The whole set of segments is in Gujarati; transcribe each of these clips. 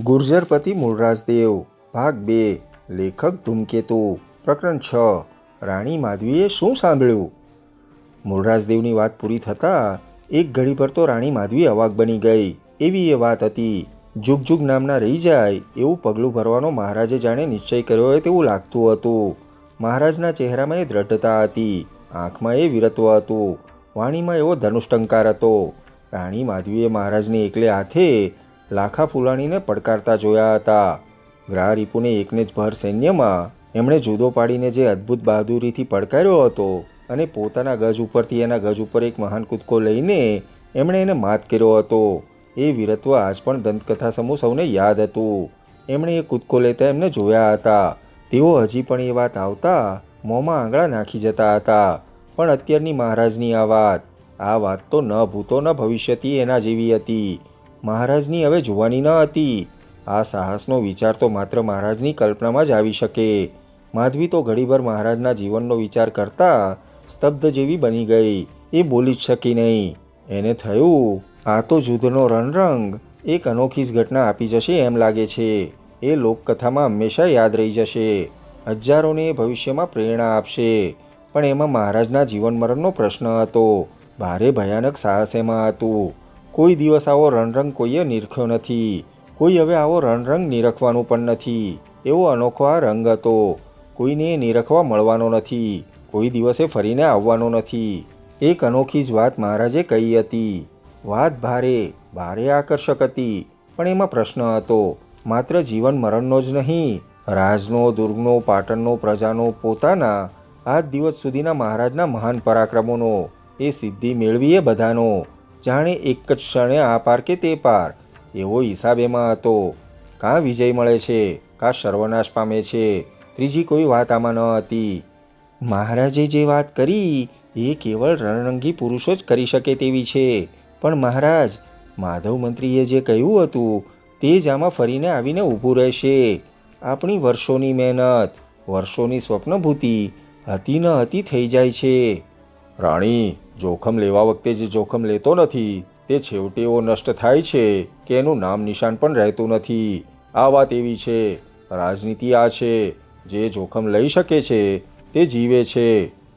ગુર્જરપતિ મૂળરાજદેવ ભાગ 2 લેખક ધૂમકેતુ પ્રકરણ 6 રાણી માધવીએ શું સાંભળ્યું? મૂળરાજદેવની વાત પૂરી થતાં એક ઘડીભર તો રાણી માધવી અવાક બની ગઈ. એવી એ વાત હતી. જુગ જુગ નામના રહી જાય એવું પગલું ભરવાનો મહારાજે જાણે નિશ્ચય કર્યો હોય તેવું લાગતું હતું. મહારાજના ચહેરામાં એ દ્રઢતા હતી, આંખમાં એ વીરત્વ હતું, વાણીમાં એવો ધનુષ્ટંકાર હતો. રાણી માધવીએ મહારાજને એકલે હાથે લાખા ફૂલાણીને પડકારતા જોયા હતા. ગ્રહરિપુને એકને જ ભર સૈન્યમાં એમણે જુદો પાડીને જે અદ્ભુત બહાદુરીથી પડકાર્યો હતો અને પોતાના ગજ ઉપરથી એના ગજ ઉપર એક મહાન કૂદકો લઈને એમણે એને માત કર્યો હતો. એ વીરત્વ આજ પણ દંતકથા સમૂહ સૌને યાદ હતું. એમણે એ કૂદકો લેતા એમને જોયા હતા. તેઓ હજી પણ એ વાત આવતા મોંમાં આંગળા નાખી જતા હતા. પણ અત્યારની મહારાજની આ વાત તો ન ભૂતો ન ભવિષ્યથી એના જેવી હતી. મહારાજની હવે જુવાની ન હતી. આ સાહસનો વિચાર તો માત્ર મહારાજની કલ્પનામાં જ આવી શકે. માધવી તો ઘડીભર મહારાજના જીવનનો વિચાર કરતા સ્તબ્ધ જેવી બની ગઈ. એ બોલી જ શકી નહીં. એને થયું આ તો યુદ્ધનો રણરંગ એક અનોખી જ ઘટના આપી જશે એમ લાગે છે. એ લોકકથામાં હંમેશા યાદ રહી જશે. હજારોને ભવિષ્યમાં પ્રેરણા આપશે. પણ એમાં મહારાજના જીવન મરણનો પ્રશ્ન હતો. ભારે ભયાનક સાહસ એમાં હતું. કોઈ દિવસ આવો રણરંગ કોઈએ નિરખ્યો નથી. કોઈ હવે આવો રણરંગ નિરખવાનું પણ નથી. એવો અનોખો આ રંગ હતો. કોઈને એ નિરખવા મળવાનો નથી. કોઈ દિવસે ફરીને આવવાનો નથી. એક અનોખી જ વાત મહારાજે કહી હતી. વાત ભારે આકર્ષક હતી. પણ એમાં પ્રશ્ન હતો, માત્ર જીવન મરણનો જ નહીં, રાજનો, દુર્ગનો, પાટણનો, પ્રજાનો, પોતાના આજ દિવસ સુધીના મહારાજના મહાન પરાક્રમોનો, એ સિદ્ધિ મેળવી એ બધાનો, જાણે એક જ ક્ષણે આ પાર કે તે પાર એવો હિસાબ એમાં હતો. કાં વિજય મળે છે, કાં સર્વનાશ પામે છે, ત્રીજી કોઈ વાત આમાં ન હતી. મહારાજે જે વાત કરી એ કેવળ રણરંગી પુરુષો જ કરી શકે તેવી છે. પણ મહારાજ, માધવ મંત્રીએ જે કહ્યું હતું તે જ આમાં ફરીને આવીને ઊભું રહેશે. આપણી વર્ષોની મહેનત, વર્ષોની સ્વપ્નભૂતિ હતી ન હતી થઈ જાય છે. રાણી, જોખમ લેવા વખતે જે જોખમ લેતો નથી તે છેવટે એવો નષ્ટ થાય છે કે એનું નામ નિશાન પણ રહેતું નથી. આ વાત એવી છે. રાજનીતિ આ છે. જે જોખમ લઈ શકે છે તે જીવે છે.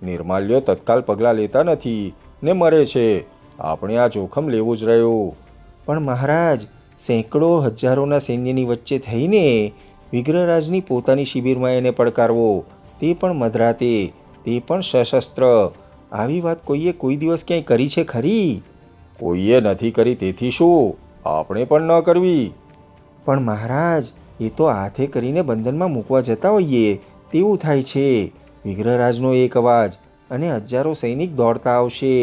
નિર્માલ્યો તત્કાલ પગલાં લેતા નથી ને મરે છે. આપણે આ જોખમ લેવું જ રહ્યું. પણ મહારાજ, સેંકડો હજારોના સૈન્યની વચ્ચે થઈને વિગ્રહરાજની પોતાની શિબિરમાં એને પડકારવો, તે પણ મધરાતે, તે પણ સશસ્ત્ર, આવી વાત કોઈએ કોઈ દિવસ ક્યાંય કરી છે ખરી? કોઈએ નથી કરી તેથી શું, આપણે પણ ન કરવી. પણ મહારાજ, એ તો હાથે કરીને બંધનમાં મૂકવા જતા હોઈએ તેવું થાય છે. વિગ્રહરાજનો એક અવાજ અને હજારો સૈનિક દોડતા આવશે.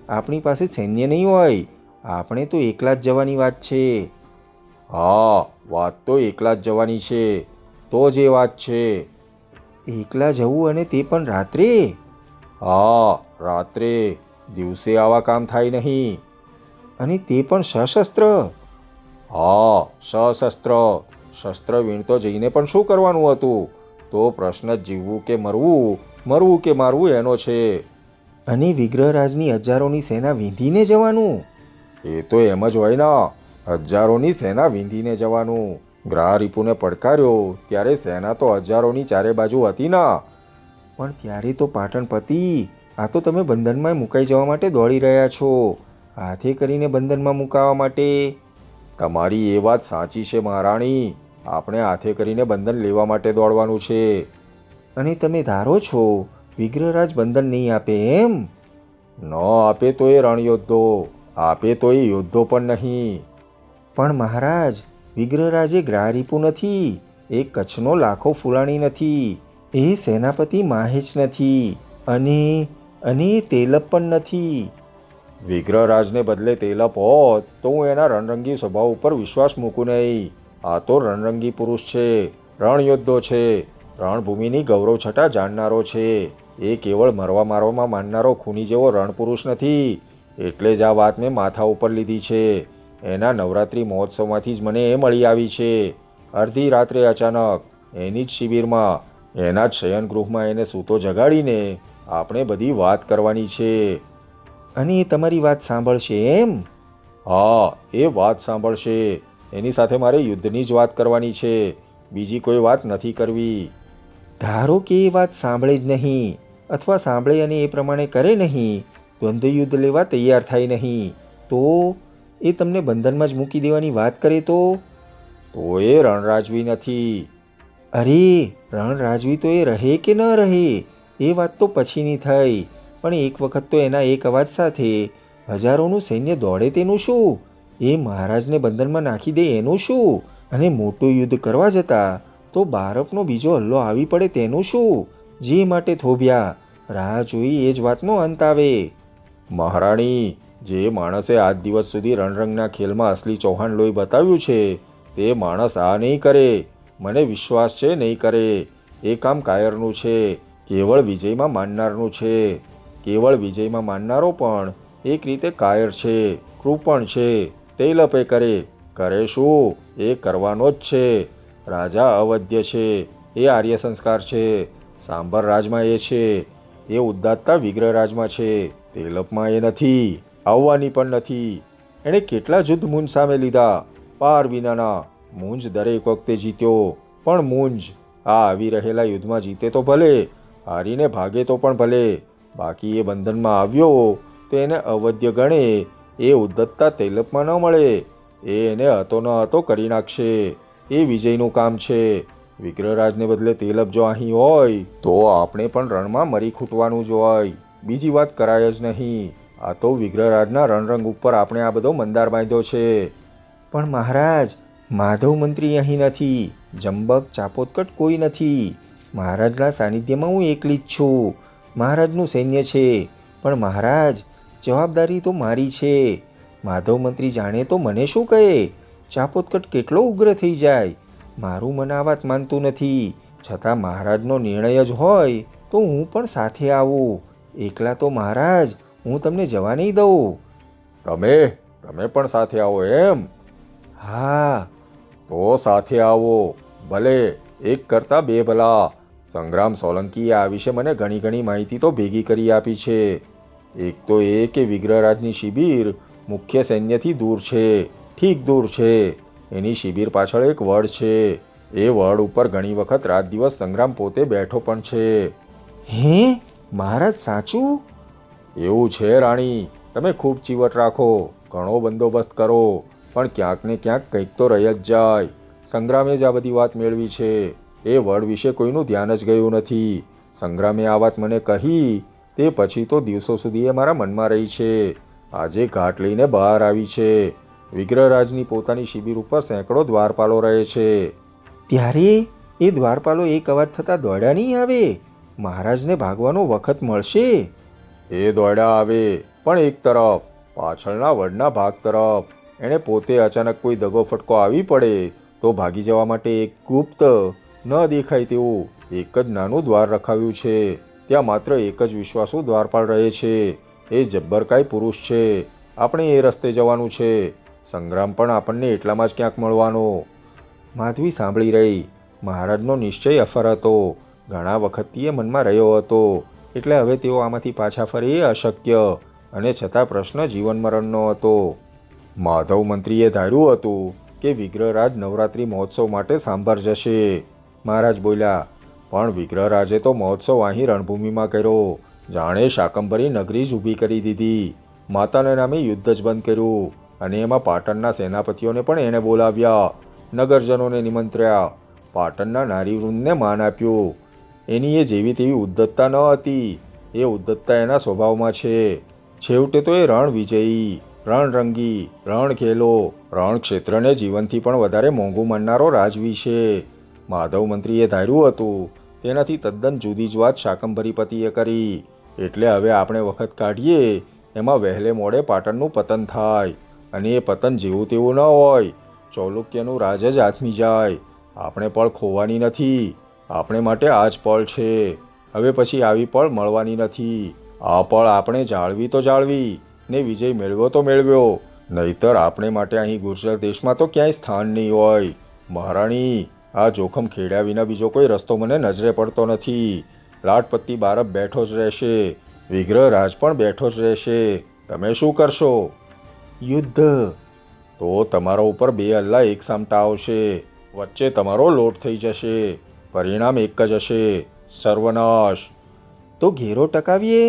આપણી પાસે સૈન્ય નહીં હોય. આપણે તો એકલા જ જવાની વાત છે. હા, વાત તો એકલા જ જવાની છે. તો જ એ વાત છે. એકલા જવું અને તે પણ રાત્રે? હા, રાત્રે. દિવસે આવા કામ થાય નહીં. અને તે પણ સશસ્ત્ર? હા, સશસ્ત્ર. શસ્ત્ર વીણતો જઈને પણ શું કરવાનું હતું? તો પ્રશ્ન જ જીવવું કે મરવું, મરવું કે મારવું એનો છે. અને વિગ્રહરાજની હજારોની સેના વીંધીને જવાનું? એ તો એમ જ હોય ને. હજારોની સેના વીંધીને જવાનું. ગ્રહરિપુને પડકાર્યો ત્યારે સેના તો હજારોની ચારે બાજુ હતી ના. પણ ત્યારે તો પાટણ પતી. આ તો તમે બંધનમાં મુકાઈ જવા માટે દોડી રહ્યા છો. હાથે કરીને બંધનમાં મુકાવા માટે. તમારી એ વાત સાચી છે મહારાણી. આપણે હાથે કરીને બંધન લેવા માટે દોડવાનું છે. અને તમે ધારો છો વિગ્રહરાજ બંધન નહીં આપે એમ? ન આપે તો એ રણયોદ્ધો, આપે તો એ યોદ્ધો પણ નહીં. પણ મહારાજ, વિગ્રહરાજ એ ગ્રહરિપુ નથી. એ કચ્છનો લાખો ફૂલાણી નથી. એ સેનાપતિ માહેશ નથી. અને એ તેલપ પણ નથી. વિગ્રહરાજને બદલે તેલપ હોત તો હું એના રણરંગી સ્વભાવ ઉપર વિશ્વાસ મૂકું નહીં. આ તો રણરંગી પુરુષ છે, રણયોદ્ધો છે, રણભૂમિની ગૌરવ છટા જાણનારો છે. એ કેવળ મરવા મારવામાં માનનારો ખૂની જેવો રણપુરુષ નથી. એટલે જ આ વાત મેં માથા ઉપર લીધી છે. એના નવરાત્રિ મહોત્સવમાંથી જ મને એ મળી આવી છે. અડધી રાત્રે અચાનક એની જ શિબિરમાં, એના જ શયનગૃહમાં એને સૂતો જગાડીને આપણે બધી વાત કરવાની છે. અને એ તમારી વાત સાંભળશે એમ? હા, એ વાત સાંભળશે. એની સાથે મારે યુદ્ધની જ વાત કરવાની છે, બીજી કોઈ વાત નથી કરવી. ધારો કે એ વાત સાંભળે જ નહીં, અથવા સાંભળે અને એ પ્રમાણે કરે નહીં, દ્વંદ્વયુદ્ધ લેવા તૈયાર થાય નહીં, તો એ તમને બંધનમાં જ મૂકી દેવાની વાત કરે તો એ રણરાજવી નથી. અરે, રણરાજવી તો એ રહે કે ન રહે એ વાત તો પછીની થઈ, પણ એક વખત તો એના એક અવાજ સાથે હજારોનું સૈન્ય દોડે તેનું શું? એ મહારાજને બંધનમાં નાખી દે એનું શું? અને મોટું યુદ્ધ કરવા જતાં તો બારપનો બીજો હલ્લો આવી પડે તેનું શું? જે માટે થોભ્યા, રાહ જોઈ એ જ વાતનો અંત આવે. મહારાણી, જે માણસે આજ દિવસ સુધી રણરંગના ખેલમાં અસલી ચૌહાણ લોહી બતાવ્યું છે, તે માણસ આ નહીં કરે. મને વિશ્વાસ છે નહીં કરે. એ કામ કાયરનું છે, કેવળ વિજયમાં માનનારનું છે. કેવળ વિજયમાં માનનારો પણ એક રીતે કાયર છે, કૃપણ છે. તૈલપે કરે શું? એ કરવાનો જ છે. રાજા અવધ્ય છે, એ આર્ય સંસ્કાર છે. સાંબર રાજમાં એ છે, એ ઉદ્દાતતા વિગ્રહ રાજમાં છે. તૈલપમાં એ નથી, આવવાની પણ નથી. એણે કેટલા યુદ્ધ મુંજ સામે લીધા, પાર વિનાના. મુંજ દરેક વખતે જીત્યો, પણ મુંજ આ આવી રહેલા યુદ્ધમાં જીતે તો ભલે, હારીને ભાગે તો પણ ભલે. બાકી એ બંધનમાં આવ્યો તો એને અવધ્ય ગણે. એ ઉદ્દતતા તૈલપમાં ન મળે. એ એને હતો ન હતો કરી નાખશે. એ વિજયનું કામ છે. વિગ્રહરાજને બદલે તૈલપ જો અહીં હોય તો આપણે પણ રણમાં મરી ખૂટવાનું જ હોય. બીજી વાત કરાય જ નહીં. આ તો વિગ્રહરાજના રણરંગ ઉપર આપણે આ બધો મંદાર બાંધ્યો છે. પણ મહારાજ, માધવ મંત્રી અહીં નથી, જંબક ચાપોતકટ કોઈ નથી. મહારાજના સાનિધ્યમાં હું એકલી જ છું. મહારાજનું સૈન્ય છે, પણ મહારાજ, જવાબદારી તો મારી છે. માધવ મંત્રી જાણે તો મને શું કહે? ચાપોતકટ કેટલો ઉગ્ર થઈ જાય. મારું મન આ વાત માનતું નથી, છતાં મહારાજનો નિર્ણય જ હોય તો હું પણ સાથે આવું. એકલા તો મહારાજ હું તમને જવા નહીં દઉં. તમે પણ સાથે આવો એમ? હા. તો સાથે આવો. ભલે, એક કરતાં બે ભલા. સંગ્રામ સોલંકીએ આ વિશે મને ઘણી માહિતી તો ભેગી કરી આપી છે. એક તો એ કે વિગ્રહરાજની શિબિર મુખ્ય સૈન્યથી દૂર છે, ઠીક દૂર છે. એની શિબિર પાછળ એક વડ છે. એ વડ ઉપર ઘણી વખત રાત દિવસ સંગ્રામ પોતે બેઠો પણ છે. હે મહારાજ, સાચું? એવું છે રાણી. તમે ખૂબ ચીવટ રાખો, ઘણો બંદોબસ્ત કરો, પણ ક્યાંક ને ક્યાંક કંઈક તો રહી જ જાય. સંગ્રામે જ આ બધી વાત મેળવી છે. એ વડ વિશે કોઈનું ધ્યાન જ ગયું નથી. સંગ્રામે આ વાત મને કહી તે પછી તો દિવસો સુધી એ મારા મનમાં રહી છે. આજે ઘાટ લઈને બહાર આવી છે. વિગ્રહરાજની પોતાની શિબિર ઉપર સેંકડો દ્વારપાલો રહે છે. ત્યારે એ દ્વારપાલો એક અવાજ થતાં દોડ્યા નહીં આવે? મહારાજને ભાગવાનો વખત મળશે. એ દોડ્યા આવે, પણ એક તરફ, પાછળના વડના ભાગ તરફ. એણે પોતે અચાનક કોઈ દગો ફટકો આવી પડે તો ભાગી જવા માટે એક ગુપ્ત, ન દેખાય તેવું એક જ નાનું દ્વાર રખાવ્યું છે. ત્યાં માત્ર એક જ વિશ્વાસુ દ્વારપાળ રહે છે. એ જબ્બરકાય પુરુષ છે. આપણે એ રસ્તે જવાનું છે. સંગ્રામ પણ આપણને એટલામાં જ ક્યાંક મળવાનો. માધવી સાંભળી રહી. મહારાજનો નિશ્ચય અફર હતો. ઘણા વખતથી એ મનમાં રહ્યો હતો, એટલે હવે તેઓ આમાંથી પાછા ફરે એ અશક્ય. અને છતાં પ્રશ્ન જીવન મરણનો હતો. માધવ મંત્રીએ ધાર્યું હતું કે વિગ્રહરાજ નવરાત્રિ મહોત્સવ માટે સાંભર જશે. મહારાજ બોલ્યા, પણ વિગ્રહરાજે તો મહોત્સવ અહીં રણભૂમિમાં કર્યો. જાણે શાકંભરી નગરી જ ઊભી કરી દીધી. માતાના નામે યુદ્ધ જ બંધ કર્યું. અને એમાં પાટણના સેનાપતિઓને પણ એણે બોલાવ્યા, નગરજનોને નિમંત્ર્યા, પાટણના નારીવૃંદને માન આપ્યું. એની એ જેવી તેવી ઉદ્ધતતા ન હતી. એ ઉદ્ધતતા એના સ્વભાવમાં છે. છેવટે તો એ રણ વિજયી, રણરંગી, રણખેલો, રણક્ષેત્રને જીવનથી પણ વધારે મોંઘું માનનારો રાજવી છે. માધવ મંત્રીએ ધાર્યું હતું તેનાથી તદ્દન જુદી જ વાત શાકંભરી પતિએ કરી. એટલે હવે આપણે વખત કાઢીએ એમાં વહેલે મોડે પાટણનું પતન થાય. અને એ પતન જેવું તેવું ન હોય. ચૌલુક્યનું રાજ જ આથમી જાય. આપણે પળ ખોવાની નથી. આપણે માટે આ જ પળ છે. હવે પછી આવી પળ મળવાની નથી. આ પળ આપણે જાળવી તો જાળવી, ને વિજય મેળવ્યો તો મેળવ્યો. નહીતર આપણે માટે અહીં ગુર્જર દેશમાં તો ક્યાંય સ્થાન નહીં હોય. મહારાણી, આ જોખમ ખેડ્યા વિના બીજો કોઈ રસ્તો મને નજરે પડતો નથી. લાટપતિ બારબ બેઠો જ રહેશે. વિગ્રહરાજ પણ બેઠો જ રહેશે. તમે શું કરશો? યુદ્ધ. તો તમારા ઉપર બે અલ્લાહ એક સામટા આવશે, વચ્ચે તમારો લોટ થઈ જશે, પરિણામ એક જ હશે, સર્વનાશ. તો ઘેરો ટકાવીએ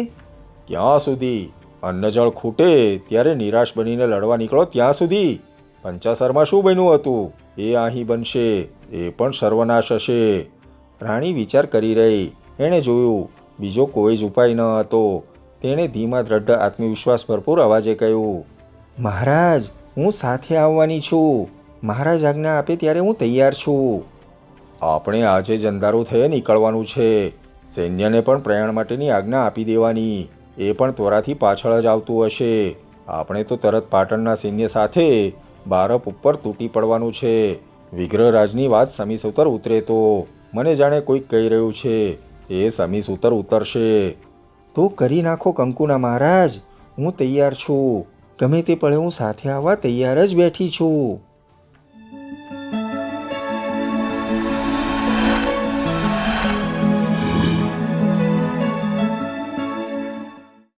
ક્યાં સુધી? અન્નજળ ખૂટે ત્યારે નિરાશ બનીને લડવા નીકળો ત્યાં સુધી. પંચાસરમાં શું બન્યું હતું એ અહીં બનશે, એ પણ સર્વનાશ હશે. રાણી વિચાર કરી રહી. એણે જોયું બીજો કોઈ જ ઉપાય ન હતો. તેણે ધીમા દ્રઢ આત્મવિશ્વાસ ભરપૂર અવાજે કહ્યું, મહારાજ, હું સાથે આવવાની છું. મહારાજ આજ્ઞા આપે ત્યારે હું તૈયાર છું. આપણે આજે જ અંધારું થયે નીકળવાનું છે. સૈન્યને પણ પ્રયાણ માટેની આજ્ઞા આપી દેવાની. એ પણ ત્વરાથી પાછળ જ આવતું હશે. આપણે તો તરત પાટણના સૈન્ય સાથે બારપ ઉપર તૂટી પડવાનું છે. વિગ્રહરાજની વાત સમીસૂતર ઉતરે તો મને જાણે કોઈક કહી રહ્યું છે, એ સમીસૂતર ઉતરશે. તો કરી નાખો કંકુના મહારાજ, હું તૈયાર છું. ગમે તે પળે હું સાથે આવવા તૈયાર જ બેઠી છું.